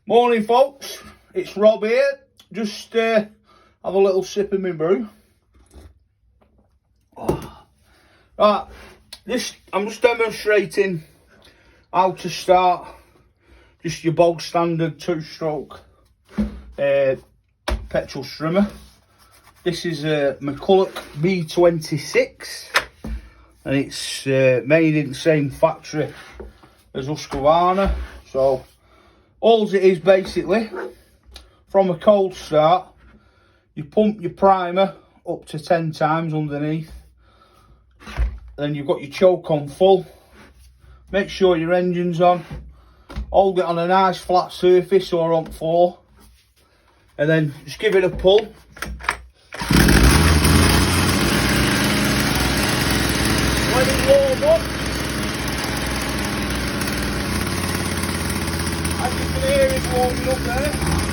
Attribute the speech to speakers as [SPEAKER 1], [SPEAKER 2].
[SPEAKER 1] Morning folks, it's Rob here. Just have a little sip of my brew. Right, I'm just demonstrating how to start just your bog standard 2-stroke petrol strimmer. This is a McCulloch B26 and it's made in the same factory as Husqvarna. So all it is basically, from a cold start, you pump your primer up to 10 times underneath. Then you've got your choke on full. Make sure your engine's on. Hold it on a nice flat surface or on floor. And then just give it a pull. Let it warm up. As you can hear, it's warming up there.